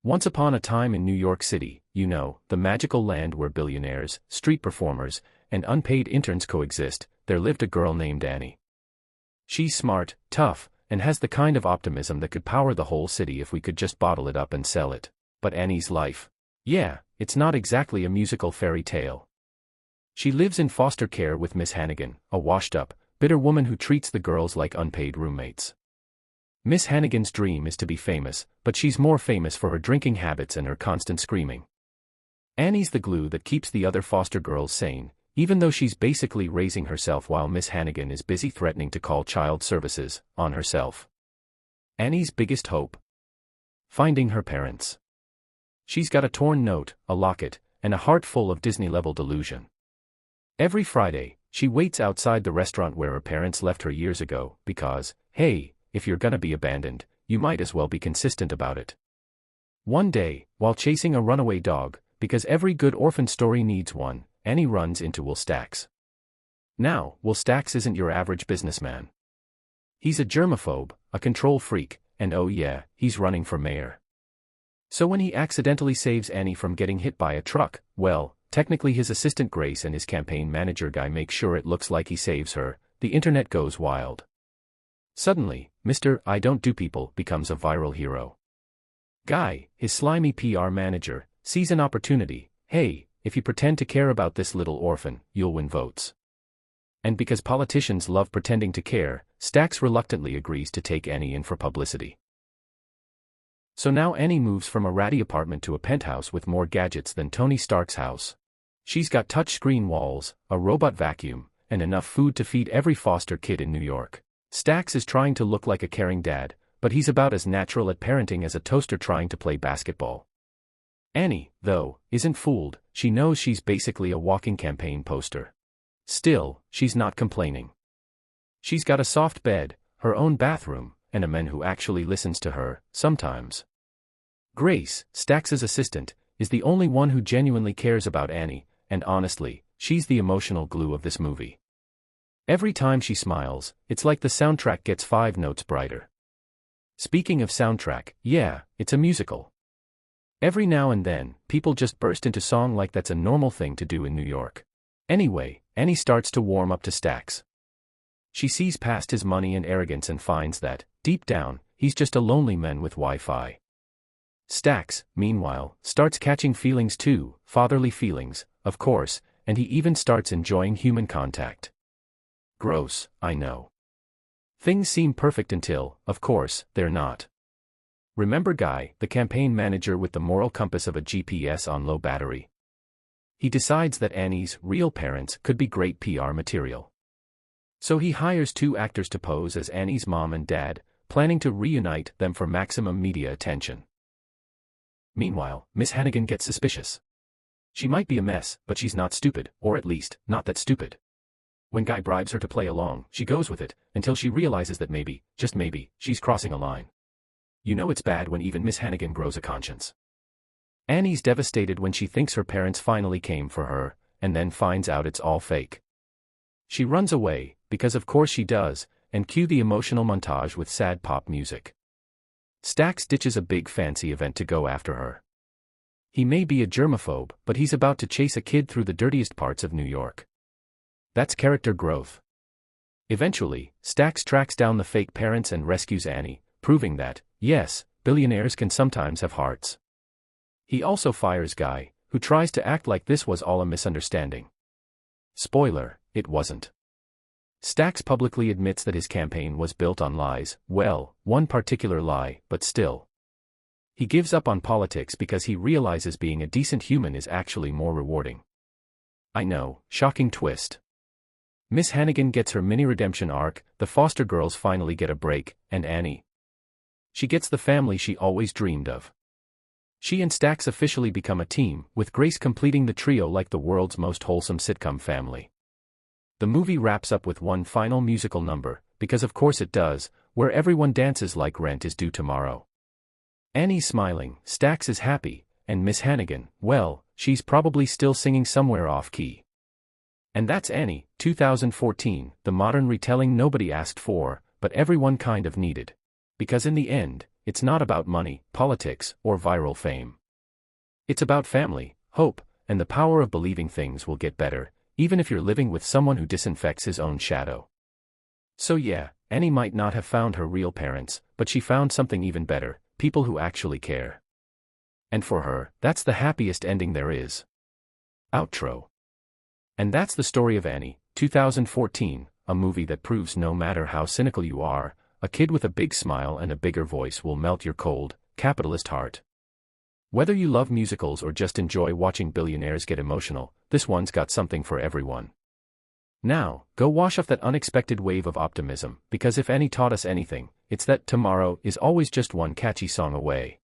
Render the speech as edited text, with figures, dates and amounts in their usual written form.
Once upon a time in New York City, you know, the magical land where billionaires, street performers, and unpaid interns coexist, there lived a girl named Annie. She's smart, tough, and has the kind of optimism that could power the whole city if we could just bottle it up and sell it. But Annie's life? Yeah, it's not exactly a musical fairy tale. She lives in foster care with Miss Hannigan, a washed-up, bitter woman who treats the girls like unpaid roommates. Miss Hannigan's dream is to be famous, but she's more famous for her drinking habits and her constant screaming. Annie's the glue that keeps the other foster girls sane, even though she's basically raising herself while Miss Hannigan is busy threatening to call child services on herself. Annie's biggest hope? Finding her parents. She's got a torn note, a locket, and a heart full of Disney-level delusion. Every Friday, she waits outside the restaurant where her parents left her years ago, because, hey, if you're gonna be abandoned, you might as well be consistent about it. One day, while chasing a runaway dog, because every good orphan story needs one, Annie runs into Will Stacks. Now, Will Stacks isn't your average businessman. He's a germaphobe, a control freak, and oh yeah, he's running for mayor. So when he accidentally saves Annie from getting hit by a truck, well, technically his assistant Grace and his campaign manager Guy make sure it looks like he saves her, the internet goes wild. Suddenly, Mr. I Don't Do People becomes a viral hero. Guy, his slimy PR manager, sees an opportunity. Hey, if you pretend to care about this little orphan, you'll win votes. And because politicians love pretending to care, Stacks reluctantly agrees to take Annie in for publicity. So now Annie moves from a ratty apartment to a penthouse with more gadgets than Tony Stark's house. She's got touchscreen walls, a robot vacuum, and enough food to feed every foster kid in New York. Stacks is trying to look like a caring dad, but he's about as natural at parenting as a toaster trying to play basketball. Annie, though, isn't fooled. She knows she's basically a walking campaign poster. Still, she's not complaining. She's got a soft bed, her own bathroom, and a man who actually listens to her, sometimes. Grace, Stacks's assistant, is the only one who genuinely cares about Annie, and honestly, she's the emotional glue of this movie. Every time she smiles, it's like the soundtrack gets 5 notes brighter. Speaking of soundtrack, yeah, it's a musical. Every now and then, people just burst into song like that's a normal thing to do in New York. Anyway, Annie starts to warm up to Stacks. She sees past his money and arrogance and finds that, deep down, he's just a lonely man with Wi-Fi. Stacks, meanwhile, starts catching feelings too, fatherly feelings, of course, and he even starts enjoying human contact. Gross, I know. Things seem perfect until, of course, they're not. Remember Guy, the campaign manager with the moral compass of a GPS on low battery? He decides that Annie's real parents could be great PR material. So he hires 2 actors to pose as Annie's mom and dad, planning to reunite them for maximum media attention. Meanwhile, Miss Hannigan gets suspicious. She might be a mess, but she's not stupid, or at least, not that stupid. When Guy bribes her to play along, she goes with it, until she realizes that maybe, just maybe, she's crossing a line. You know it's bad when even Miss Hannigan grows a conscience. Annie's devastated when she thinks her parents finally came for her, and then finds out it's all fake. She runs away, because of course she does, and cue the emotional montage with sad pop music. Stacks ditches a big fancy event to go after her. He may be a germaphobe, but he's about to chase a kid through the dirtiest parts of New York. That's character growth. Eventually, Stacks tracks down the fake parents and rescues Annie, proving that, yes, billionaires can sometimes have hearts. He also fires Guy, who tries to act like this was all a misunderstanding. Spoiler, it wasn't. Stacks publicly admits that his campaign was built on lies, well, one particular lie, but still. He gives up on politics because he realizes being a decent human is actually more rewarding. I know, shocking twist. Miss Hannigan gets her mini-redemption arc, the foster girls finally get a break, and Annie. She gets the family she always dreamed of. She and Stacks officially become a team, with Grace completing the trio like the world's most wholesome sitcom family. The movie wraps up with one final musical number, because of course it does, where everyone dances like rent is due tomorrow. Annie's smiling, Stacks is happy, and Miss Hannigan, well, she's probably still singing somewhere off-key. And that's Annie, 2014, the modern retelling nobody asked for, but everyone kind of needed. Because in the end, it's not about money, politics, or viral fame. It's about family, hope, and the power of believing things will get better, even if you're living with someone who disinfects his own shadow. So yeah, Annie might not have found her real parents, but she found something even better, people who actually care. And for her, that's the happiest ending there is. Outro. And that's the story of Annie, 2014, a movie that proves no matter how cynical you are, a kid with a big smile and a bigger voice will melt your cold, capitalist heart. Whether you love musicals or just enjoy watching billionaires get emotional, this one's got something for everyone. Now, go wash off that unexpected wave of optimism, because if Annie taught us anything, it's that tomorrow is always just one catchy song away.